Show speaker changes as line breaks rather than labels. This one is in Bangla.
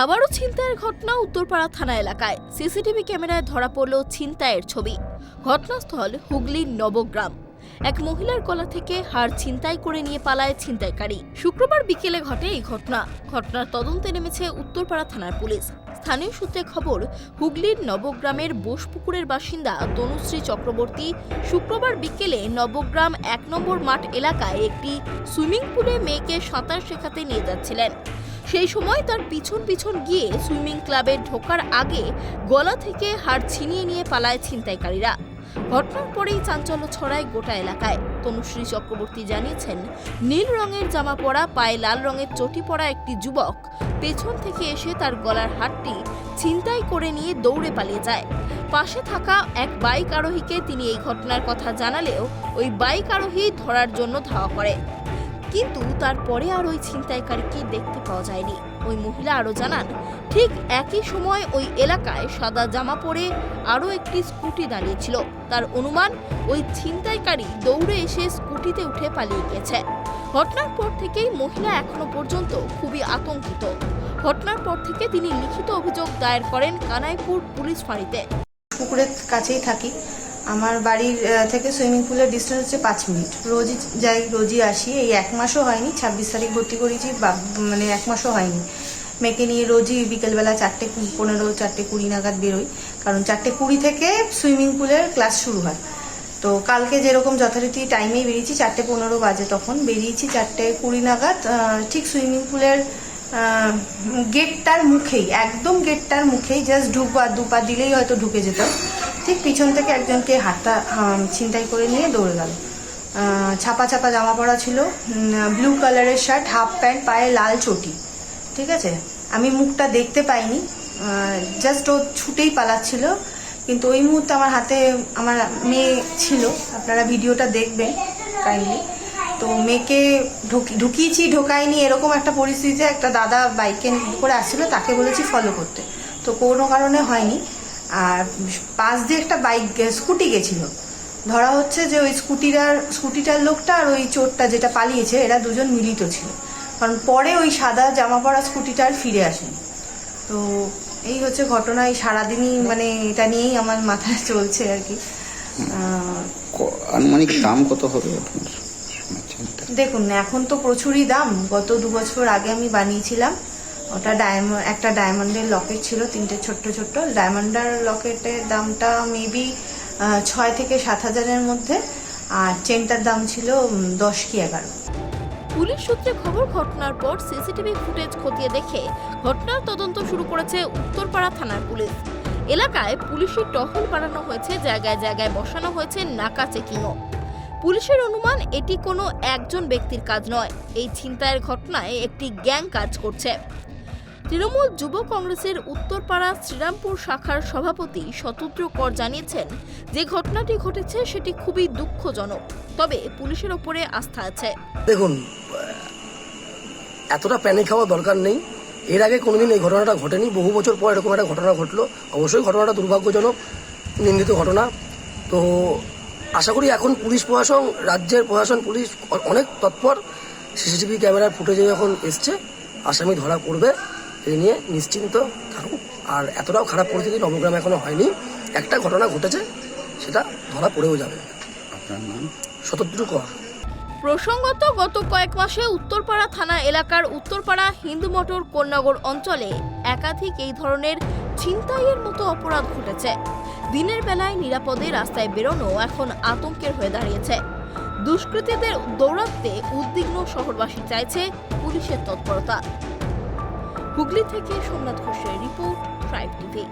আবারও ছিনতাইয়ের ঘটনা উত্তরপাড়া থানা এলাকায়। সিসিটিভি ক্যামেরায় ধরা পড়ল ছিনতাইয়ের ছবি। ঘটনাস্থল হুগলির নবগ্রাম। এক মহিলার গলা থেকে হাড় ছিনতাই করে নিয়ে পালায় ছিনতাইকারী। শুক্রবার বিকেলে ঘটে এই ঘটনা। ঘটনার তদন্তে নেমেছে উত্তরপাড়া থানার পুলিশ। স্থানীয় সূত্রে খবর, হুগলির নবগ্রামের বোসপুকুরের বাসিন্দা তনুশ্রী চক্রবর্তী শুক্রবার বিকেলে নবগ্রাম ১ নম্বর মাঠ এলাকায় একটি সুইমিং পুলে মেয়েকে সাঁতার শেখাতে নিয়ে যাচ্ছিলেন। সেই সময় তার পিছন পিছন গিয়ে সুইমিং ক্লাবে ঢোকার আগে গলা থেকে হাড় ছিনিয়ে নিয়ে পালায় ছিনতাইকারীরা। ঘটনার পরেই চাঞ্চল্য ছড়ায় গোটা এলাকায়। তনুশ্রী চক্রবর্তী জানিয়েছেন, নীল রঙের জামা পরা, পায়ে লাল রঙের চটি পরা একটি যুবক পেছন থেকে এসে তার গলার হাড়টি ছিনতাই করে নিয়ে দৌড়ে পালিয়ে যায়। পাশে থাকা এক বাইক আরোহীকে তিনি এই ঘটনার কথা জানালেও ওই বাইক আরোহী ধরার জন্য ধাওয়া করে, কিন্তু তারপরে আর ওই ছিনতাইকারীকে দেখতে পাওয়া যায়নি। ওই মহিলা আরও জানান, ঠিক একই সময় ওই এলাকায় সাদা জামা পরে আরও একটি স্কুটি দাঁড়িয়েছিল। তার অনুমান ওই ছিনতাইকারী দৌড়ে এসে স্কুটিতে উঠে পালিয়ে গেছে। ঘটনার পর থেকেই মহিলা এখনো পর্যন্ত খুবই আতঙ্কিত। ঘটনার পর থেকে তিনি লিখিত অভিযোগ দায়ের করেন কানাইপুর পুলিশ ফাঁড়িতে।
পুকুরের কাছেই থাকি, আমার বাড়ির থেকে সুইমিং পুলের ডিস্টেন্স হচ্ছে 5 মিনিট। রোজই যাই, রোজই আসি। এই 1 মাসও হয়নি, 26 তারিখ ভর্তি করেছি, মানে 1 মাসও হয়নি। মেয়েকে নিয়ে রোজই বিকেলবেলা 4:15, 4:20 নাগাদ বেরোই, কারণ 4:20 থেকে সুইমিং পুলের ক্লাস শুরু হয়। তো কালকে যেরকম যথারীতি টাইমেই বেরিয়েছি, 4:15 বাজে, তখন বেরিয়েছি 4:20 নাগাদ। ঠিক সুইমিং পুলের গেটটার মুখেই, একদম গেটটার মুখেই জাস্ট ঢুকবো, আর 2 পা দিলেই হয়তো ঢুকে যেত। ঠিক পিছন থেকে একজনকে হাতটা ছিনতাই করে নিয়ে দৌড়ে গেল। ছাপা ছাপা জামা পরা ছিল, ব্লু কালারের শার্ট, হাফ প্যান্ট, পায়ে লাল চটি। ঠিক আছে, আমি মুখটা দেখতে পাইনি, জাস্ট ও ছুটেই পালাচ্ছিল। কিন্তু ওই মুহূর্তে আমার হাতে আমার মেয়ে ছিল, আপনারা ভিডিওটা দেখবেন কাইন্ডলি। তো মেয়েকে ঢুকিয়েছি, ঢোকাইনি, এরকম একটা পরিস্থিতিতে একটা দাদা বাইকে করে আসছিল, তাকে বলেছি ফলো করতে, তো কোনো কারণে হয়নি। আর পাশ দিয়ে একটা স্কুটি গেছিল, ধরা হচ্ছে যে ওই স্কুটিটার লোকটা আর ওই চোরটা যেটা পালিয়েছে, এরা দুজন মিলিত ছিল, কারণ পরে ওই সাদা জামা পরা স্কুটিটা আর ফিরে আসেনি। তো এই হচ্ছে ঘটনা। এই সারাদিনই মানে এটা নিয়েই আমার মাথায় চলছে আর কি।
আনুমানিক দাম কত হবে?
দেখুন, এখন তো প্রচুরই দাম। গত 2 বছর আগে আমি বানিয়েছিলাম, ওটা একটা ডায়মন্ডের লকেট ছিল, 3টে ছোট্ট ছোট্ট ডায়মন্ডের লকেটের দামটা মেবি 6 থেকে 7 হাজারের মধ্যে, আর চেনটার দাম ছিল 10 কি 11।
পুলিশ সূত্রে খবর, ঘটনার পর সিসিটিভি ফুটেজ খতিয়ে দেখে ঘটনার তদন্ত শুরু করেছে উত্তরপাড়া থানার পুলিশ। এলাকায় পুলিশের টহল বাড়ানো হয়েছে, জায়গায় জায়গায় বসানো হয়েছে নাকা চেকিংও। পুলিশের অনুমান, এটি কোনো একজন ব্যক্তির কাজ নয়। এই ছিনতাইয়ের ঘটনায় একটি গ্যাং কাজ করছে। তৃণমূল যুব কংগ্রেসের উত্তরপাড়া শ্রীরামপুর শাখার সভাপতি শতদ্র কর জানিয়েছেন, যে ঘটনাটি ঘটেছে সেটি খুবই দুঃখজনক, তবে পুলিশের ওপরে আস্থা আছে।
দেখুন, এতটা প্যানিক হওয়ার দরকার নেই। এর আগে কোনোদিন এই ঘটনাটা ঘটেনি, বহু বছর পর এরকম একটা ঘটনা ঘটলো। অবশ্যই ঘটনাটা দুর্ভাগ্যজনক, নিন্দিত ঘটনা। তো আশা করি এখন পুলিশ প্রশাসন, রাজ্যের প্রশাসন, পুলিশ অনেক তৎপর। সিসিটিভি ক্যামেরার ফুটেজে যখন এসছে, আসামি ধরা পড়বে, এই নিয়ে নিশ্চিন্ত থাকুন। আর এতটাও খারাপ পরিস্থিতি নবগ্রামে এখনো হয়নি। একটা ঘটনা ঘটেছে, সেটা ধরা পড়েও যাবে।
আপনার নাম?
শতদ্র কর।
প্রসঙ্গত, গত কয়েক মাসে উত্তরপাড়া থানা এলাকার উত্তরপাড়া হিন্দু মোটর কোন্নগর অঞ্চলে একাধিক এই ধরনের ছিনতাইয়ের মতো অপরাধ ঘটেছে। দিনের বেলায় নিরাপদে রাস্তায় বেরোনো এখন আতঙ্কের হয়ে দাঁড়িয়েছে। দুষ্কৃতীদের দৌরাত্মে উদ্বিগ্ন শহরবাসী চাইছে পুলিশের তৎপরতা। হুগলি থেকে সোমনাথ ঘোষের রিপোর্ট, ট্রাইব টিভি।